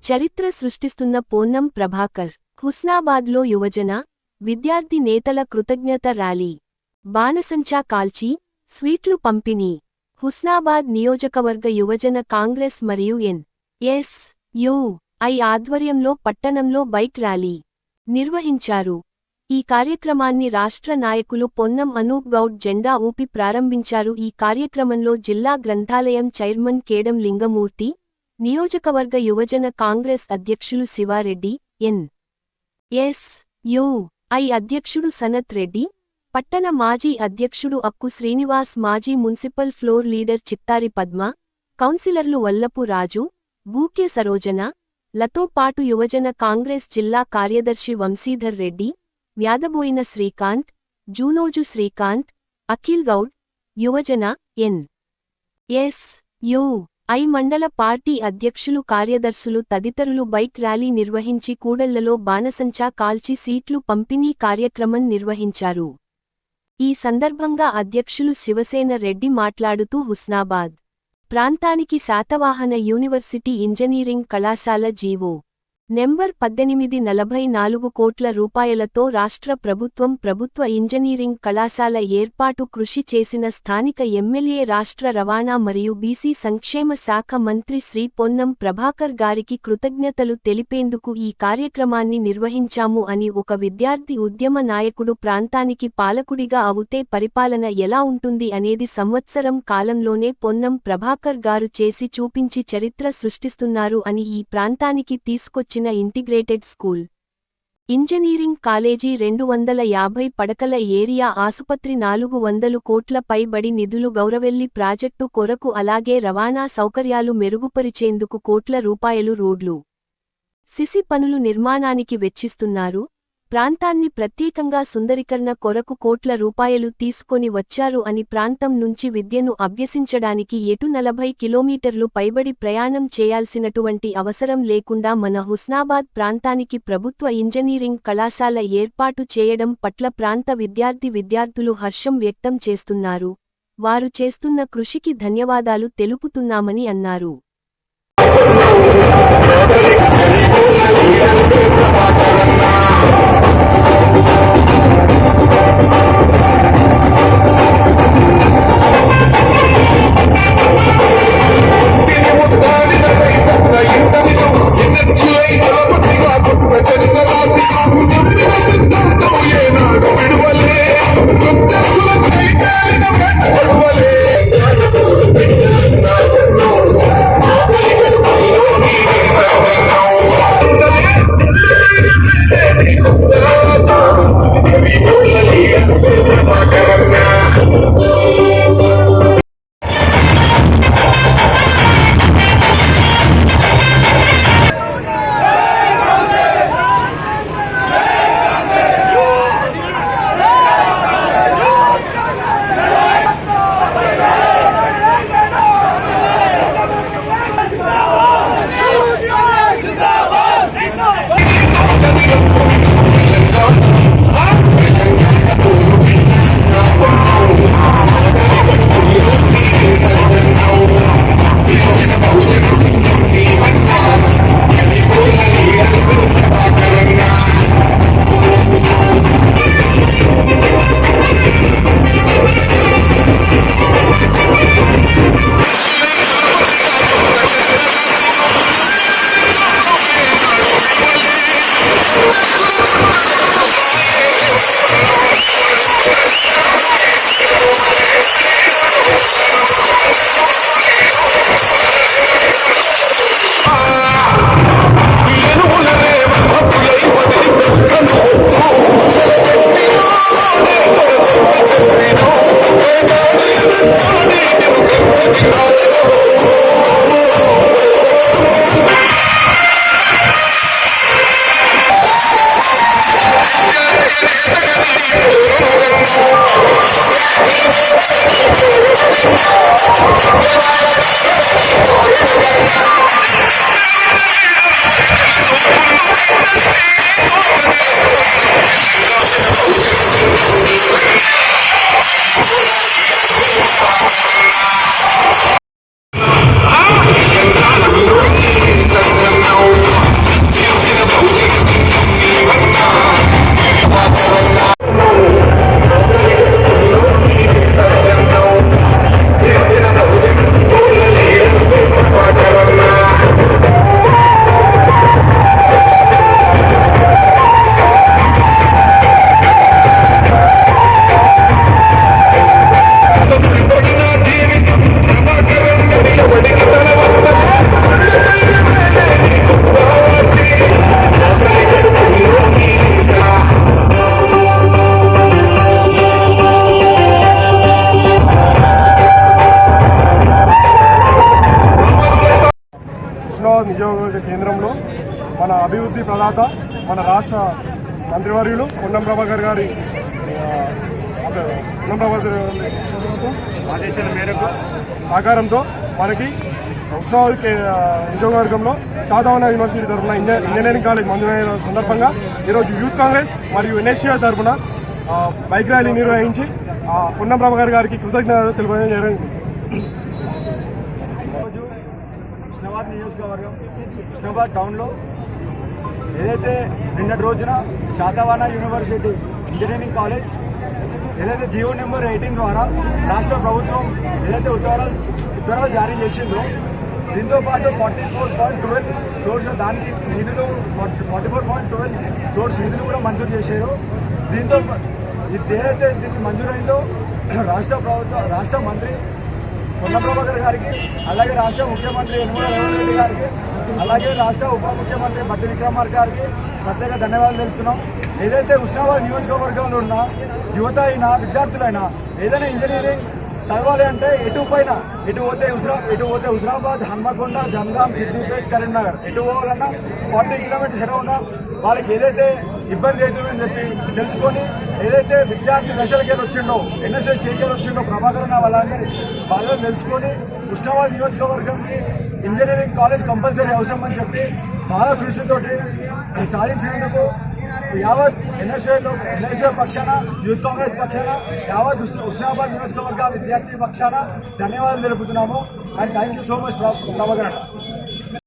చరిత్ర సృష్టిస్తున్న పొన్నం ప్రభాకర్ హుస్నాబాద్లో యువజన విద్యార్థి నేతల కృతజ్ఞత ర్యాలీ బాణసంచా కాల్చి స్వీట్లు పంపిణీ హుస్నాబాద్ నియోజకవర్గ యువజన కాంగ్రెస్ మరియు ఎన్.ఎస్.యు.ఐ ఆధ్వర్యంలో పట్టణంలో బైక్ ర్యాలీ నిర్వహించారు. ఈ కార్యక్రమాన్ని రాష్ట్ర నాయకులు పొన్నం అనూప్ గౌడ్ జెండా ఊపి ప్రారంభించారు. ఈ కార్యక్రమంలో జిల్లా గ్రంథాలయం చైర్మన్ కేడం లింగమూర్తి, నియోజకవర్గ యువజన కాంగ్రెస్ అధ్యక్షులు శివారెడ్డి, ఎన్.ఎస్.యు.ఐ అధ్యక్షుడు సనత్ రెడ్డి, పట్టణ మాజీ అధ్యక్షుడు అక్కు శ్రీనివాస్, మాజీ municipal floor leader Chittari Padma, కౌన్సిలర్లు వల్లపు రాజు, బూకే సరోజన, లతో పాటు యువజన కాంగ్రెస్ జిల్లా కార్యదర్శి వంశీధర్ రెడ్డి, వ్యాదబోయిన శ్రీకాంత్, జూనోజు శ్రీకాంత్, అఖిల్ గౌడ్, యువజన ఎన్.ఎస్.యు.ఐ మండల పార్టీ అధ్యక్షులు కార్యదర్శులు తదితరులు బైక్ ర్యాలీ నిర్వహించి కూడళ్లలో బాణసంచా కాల్చి సీట్లు పంపిణీ కార్యక్రమం నిర్వహించారు. ఈ సందర్భంగా అధ్యక్షులు శివసేన రెడ్డి మాట్లాడుతూ హుస్నాబాద్ ప్రాంతానికి శాతవాహన యూనివర్సిటీ ఇంజనీరింగ్ కళాశాల జీవో నెంబర్ 1844 కోట్ల రూపాయలతో రాష్ట్ర ప్రభుత్వ ఇంజనీరింగ్ కళాశాల ఏర్పాటు కృషి చేసిన స్థానిక ఎమ్మెల్యే, రాష్ట్ర రవాణా మరియు బీసీ సంక్షేమ శాఖ మంత్రి శ్రీ పొన్నం ప్రభాకర్ గారికి కృతజ్ఞతలు తెలిపేందుకు ఈ కార్యక్రమాన్ని నిర్వహించాము అని ఒక విద్యార్థి ఉద్యమ నాయకుడు ప్రాంతానికి పాలకుడిగా అవుతే పరిపాలన ఎలా ఉంటుంది అనేది సంవత్సరం కాలంలోనే పొన్నం ప్రభాకర్ గారు చేసి చూపించి చరిత్ర సృష్టిస్తున్నారు అని, ఈ ప్రాంతానికి తీసుకొచ్చిన ఇంటిగ్రేటెడ్ స్కూల్, ఇంజనీరింగ్ కాలేజీ, 250 పడకల ఏరియా ఆసుపత్రి, 400 కోట్ల పైబడి నిధులు గౌరవెల్లి ప్రాజెక్టు కొరకు, అలాగే రవాణా సౌకర్యాలు మెరుగుపరిచేందుకు కోట్ల రూపాయలు రోడ్లు, సిసి పనులు నిర్మాణానికి వెచ్చిస్తున్నారు. ప్రాంతాన్ని ప్రత్యేకంగా సుందరీకరణ కొరకు కోట్ల రూపాయలు తీసుకొని వచ్చారు అని, ప్రాంతం నుంచి విద్యను అభ్యసించడానికి ఎటు 40 కిలోమీటర్లు పైబడి ప్రయాణం చేయాల్సినటువంటి అవసరం లేకుండా మన హుస్నాబాద్ ప్రాంతానికి ప్రభుత్వ ఇంజనీరింగ్ కళాశాల ఏర్పాటు చేయడం పట్ల ప్రాంత విద్యార్థులు హర్షం వ్యక్తం చేస్తున్నారు. వారు చేస్తున్న కృషికి ధన్యవాదాలు తెలుపుతున్నామని అన్నారు. నియోజకవర్గ కేంద్రంలో మన అభివృద్ధి ప్రదాత మన రాష్ట్ర మంత్రివర్యులు పొన్నం ప్రభాకర్ గారి ఆదేశాల మేరకు సహకారంతో మనకి ఉస్మానాబాద్ నియోజకవర్గంలో శాతవాహన యూనివర్సిటీ తరఫున ఇంజనీరింగ్ కాలేజ్ మంజూరైన సందర్భంగా ఈరోజు యూత్ కాంగ్రెస్ మరియు ఎన్ఎస్సీ తరఫున బైక్ ర్యాలీ నిర్వహించి పొన్నం ప్రభాకర్ గారికి కృతజ్ఞతలు తెలిపడం జరిగింది. ఈరోజు ఉస్మానాబాద్ నియోజకవర్గం ఉస్మానాబాద్ టౌన్లో ఏదైతే నిన్నటి రోజున శాతవాహన యూనివర్సిటీ ఇంజనీరింగ్ కాలేజ్ ఏదైతే జియో నెంబర్ 18 ద్వారా రాష్ట్ర ప్రభుత్వం ఏదైతే ఉత్తర్వులు జారీ చేసిందో దీంతో పాటు 44.12 క్రోర్స్ దానికి నిధులు 44.12 క్రోర్స్ నిధులు కూడా మంజూరు చేశారు. దీంతో ఏదైతే దీనికి మంజూరైందో రాష్ట్ర మంత్రి పొన్నం ప్రభాకర్ గారికి, అలాగే రాష్ట్ర ముఖ్యమంత్రి యనమల రేవంత్ రెడ్డి గారికి, అలాగే రాష్ట్ర ఉప ముఖ్యమంత్రి బట్టి విక్రమార్క గారికి ప్రత్యేక ధన్యవాదాలు తెలుపుతున్నాం. ఏదైతే ఉస్మానాబాద్ నియోజకవర్గంలో ఉన్న యువత అయినా విద్యార్థులైనా ఏదైనా ఇంజనీరింగ్ చదవాలి అంటే ఎటు పోతే హుజరాబాద్, హన్మకొండ, జనగాం, సిద్దిపేట, కరీంనగర్ ఎటు పోవాలన్నా 40 కిలోమీటర్స్ ఎక్కడ ఉన్నా వాళ్ళకి ఏదైతే ఇబ్బంది అవుతుందని చెప్పి తెలుసుకొని ఏదైతే విద్యార్థి దశలకి వచ్చిండో ఎన్ఎస్ఎస్ స్టేజ్కి వచ్చిండో ప్రభాకర్ వాళ్ళందరి బాగా తెలుసుకొని ఉస్మానాబాద్ నియోజకవర్గంకి ఇంజనీరింగ్ కాలేజ్ కంపల్సరీ అవసరం అని చెప్పి బాగా కృషితోటి సాధించినందుకు యావత్ ఎన్ఎస్ఏ పక్షాన, యూత్ కాంగ్రెస్ పక్షాన, యావత్ ఉస్మానాబాద్ నియోజకవర్గ విద్యార్థి పక్షాన ధన్యవాదాలు తెలుపుతున్నాము. And thank you so much Prabhakar.